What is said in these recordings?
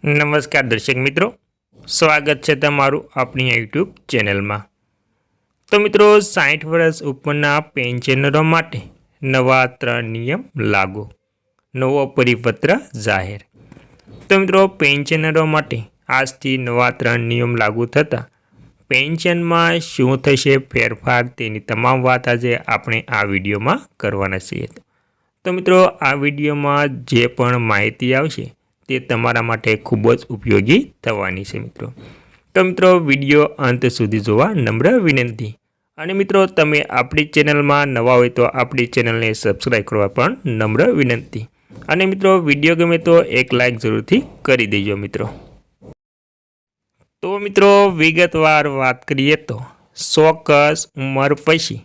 નમસ્કાર દર્શક મિત્રો, સ્વાગત છે તમારું આપણી યુટ્યુબ ચેનલમાં। તો મિત્રો 60 વર્ષ ઉપરના પેન્શનરો માટે નવા 3 નિયમ લાગુ, નવો પરિપત્ર જાહેર। તો મિત્રો પેન્શનરો માટે આજથી નવા 3 નિયમ લાગુ થતાં પેન્શનમાં શું થશે ફેરફાર, તેની તમામ વાત આજે આપણે આ વિડીયોમાં કરવાના છીએ। તો મિત્રો આ વિડીયોમાં જે પણ માહિતી આવશે તે તમારા માટે ખૂબ જ ઉપયોગી થવાની છે મિત્રો। તો મિત્રો વિડીયો અંત સુધી જોવા નમ્ર વિનંતી। અને મિત્રો તમે આપણી ચેનલમાં નવા હોય તો આપણી ચેનલને સબસ્ક્રાઈબ કરવા પણ નમ્ર વિનંતી। અને મિત્રો વિડીયો ગમે તો એક લાઈક જરૂરથી કરી દેજો મિત્રો। તો મિત્રો વિગતવાર વાત કરીએ તો 100 ઉંમર પછી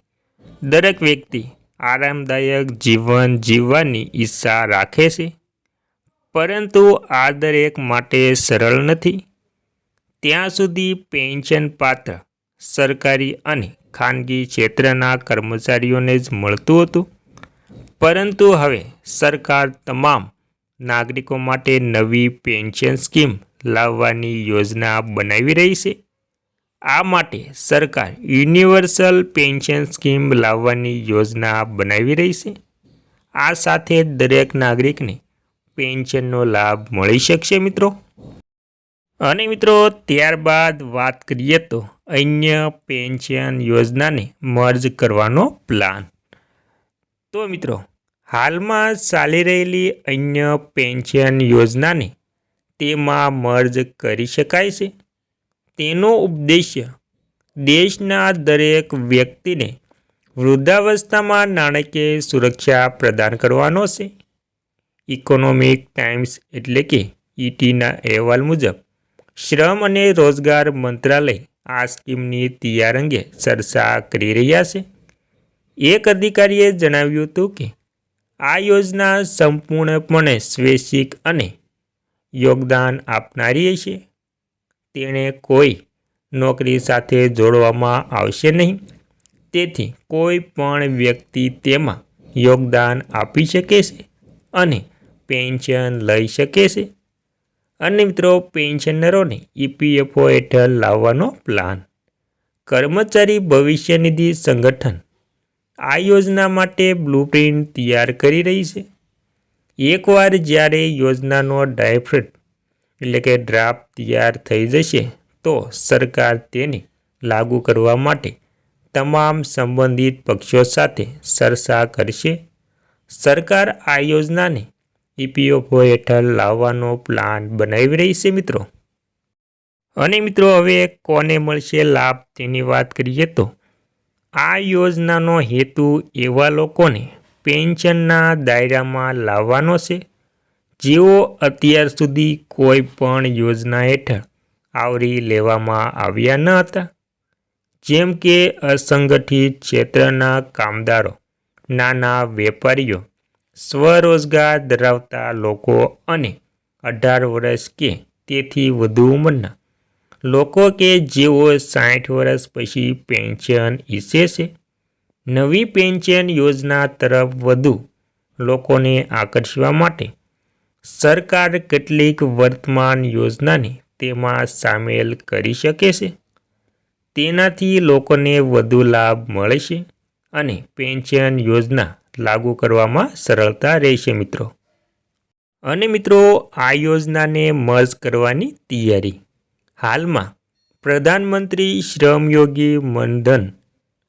દરેક વ્યક્તિ આરામદાયક જીવન જીવવાની ઈચ્છા રાખે છે, પરંતુ આ દરેક માટે સરળ નથી। ત્યાં સુધી પેન્શન પાત્ર સરકારી અને ખાનગી ક્ષેત્રના કર્મચારીઓને જ મળતું હતું, પરંતુ હવે સરકાર તમામ નાગરિકો માટે નવી પેન્શન સ્કીમ લાવવાની યોજના બનાવી રહી છે। આ માટે સરકાર યુનિવર્સલ પેન્શન સ્કીમ લાવવાની યોજના બનાવી રહી છે। આ સાથે દરેક નાગરિકને પેન્શનનો લાભ મળી શકશે મિત્રો। અને મિત્રો ત્યારબાદ વાત કરીએ તો અન્ય પેન્શન યોજનાને મર્જ કરવાનો પ્લાન। તો મિત્રો હાલમાં ચાલી રહેલી અન્ય પેન્શન યોજનાને તેમાં મર્જ કરી શકાય છે। તેનો ઉદ્દેશ્ય દેશના દરેક વ્યક્તિને વૃદ્ધાવસ્થામાં નાણાકીય સુરક્ષા પ્રદાન કરવાનો છે। ઇકોનોમિક ટાઈમ્સ એટલે કે ઇટીના અહેવાલ મુજબ શ્રમ અને રોજગાર મંત્રાલય આ સ્કીમની તૈયાર અંગે ચર્ચા કરી રહ્યા છે। એક અધિકારીએ જણાવ્યું હતું કે આ યોજના સંપૂર્ણપણે સ્વૈચ્છિક અને યોગદાન આપનારી છે। તેણે કોઈ નોકરી સાથે જોડવામાં આવશે નહીં, તેથી કોઈ પણ વ્યક્તિ તેમાં યોગદાન આપી શકે છે અને પેન્શન લઈ શકે છે। અને મિત્રો પેન્શનરોને ઈપીએફઓ હેઠળ લાવવાનો પ્લાન। કર્મચારી ભવિષ્ય નિધિ સંગઠન આ યોજના માટે બ્લુપ્રિન્ટ તૈયાર કરી રહી છે। એકવાર જ્યારે યોજનાનો ડ્રાફ્ટ એટલે કે ડ્રાફ્ટ તૈયાર થઈ જશે તો સરકાર તેને લાગુ કરવા માટે તમામ સંબંધિત પક્ષો સાથે ચર્ચા કરશે। સરકાર આ યોજનાને ઈપીએફઓ હેઠળ લાવવાનો પ્લાન બનાવી રહી છે મિત્રો। અને મિત્રો હવે કોને મળશે લાભ તેની વાત કરીએ તો આ યોજનાનો હેતુ એવા લોકોને પેન્શનના દાયરામાં લાવવાનો છે જેઓ અત્યાર સુધી કોઈ પણ યોજના હેઠળ આવરી લેવામાં આવ્યા ન હતા, જેમ કે અસંગઠિત ક્ષેત્રના કામદારો, નાના વેપારીઓ, સ્વરોજગાર ધરાવતા લોકો અને 18 વર્ષ કે તેથી વધુ ઉંમરના લોકો કે જેઓ 60 વર્ષ પછી પેન્શન ઈચ્છે છે। નવી પેન્શન યોજના તરફ વધુ લોકોને આકર્ષવા માટે સરકાર કેટલીક વર્તમાન યોજનાને તેમાં સામેલ કરી શકે છે। તેનાથી લોકોને વધુ લાભ મળશે અને પેન્શન યોજના લાગુ કરવામાં સરળતા રહેશે મિત્રો। અને મિત્રો આ યોજનાને મર્જ કરવાની તૈયારી। હાલમાં પ્રધાનમંત્રી શ્રમયોગી મનધન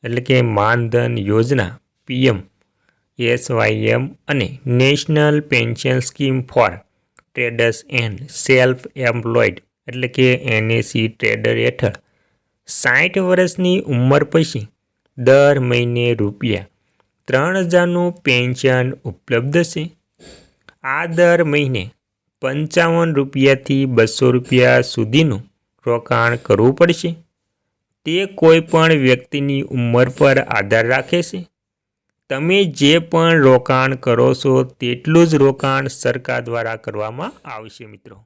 એટલે કે માનધન યોજના PMSYM અને national pension scheme for traders and self employed એટલે કે NSE ટ્રેડર હેઠળ 60 વર્ષની ઉંમર પછી દર મહિને ₹3000નું પેન્શન ઉપલબ્ધ છે। આ દર મહિને ₹55 થી ₹200 સુધીનું રોકાણ કરવું પડશે। તે કોઈ પણ વ્યક્તિની ઉંમર પર આધાર રાખે છે। તમે જે પણ રોકાણ કરો છો તેટલું જ રોકાણ સરકાર દ્વારા કરવામાં આવશે મિત્રો।